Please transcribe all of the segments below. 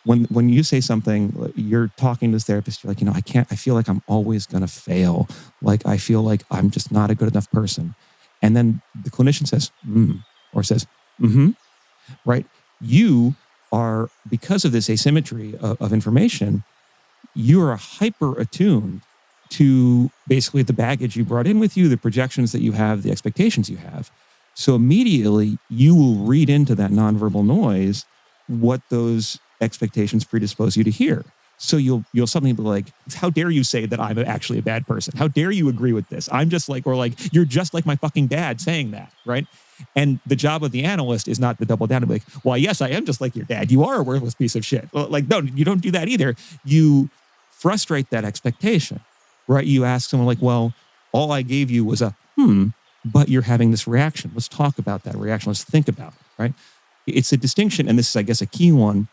when you say something, you're talking to this therapist, you're like, I feel like I'm always going to fail. Like, I feel like I'm just not a good enough person. And then the clinician says, or says, mm-hmm, right? You are, because of this asymmetry of information, you are hyper attuned to basically the baggage you brought in with you, the projections that you have, the expectations you have. So immediately you will read into that nonverbal noise what those expectations predispose you to hear. So you'll suddenly be like, how dare you say that I'm actually a bad person? How dare you agree with this? I'm just like, or like, you're just like my fucking dad saying that, right? And the job of the analyst is not to double down and be like, well, yes, I am just like your dad. You are a worthless piece of shit. Well, like, no, you don't do that either. You frustrate that expectation, right? You ask someone like, well, all I gave you was a but you're having this reaction. Let's talk about that reaction. Let's think about it, right? It's a distinction, and this is, I guess, a key one,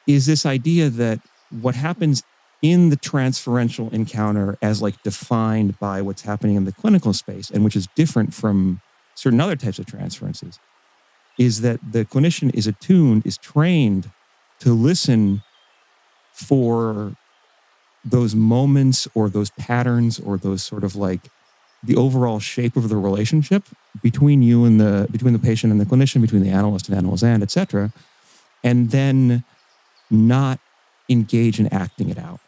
is this idea that what happens in the transferential encounter as like defined by what's happening in the clinical space, and which is different from certain other types of transferences, is that the clinician is attuned, is trained to listen for those moments or those patterns or those sort of like the overall shape of the relationship between you and between the patient and the clinician, between the analyst and analyst and et cetera, and then not engage in acting it out.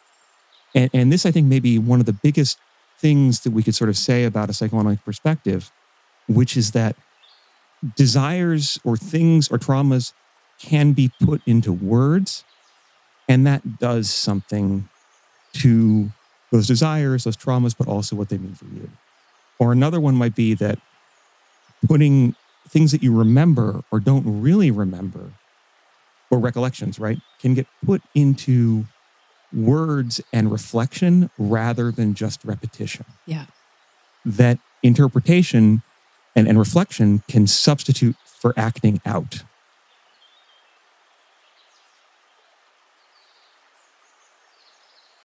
And this, I think, may be one of the biggest things that we could sort of say about a psychoanalytic perspective, which is that desires or things or traumas can be put into words, and that does something to those desires, those traumas, but also what they mean for you. Or another one might be that putting things that you remember or don't really remember, or recollections, right, can get put into words and reflection rather than just repetition. Yeah. That interpretation and reflection can substitute for acting out.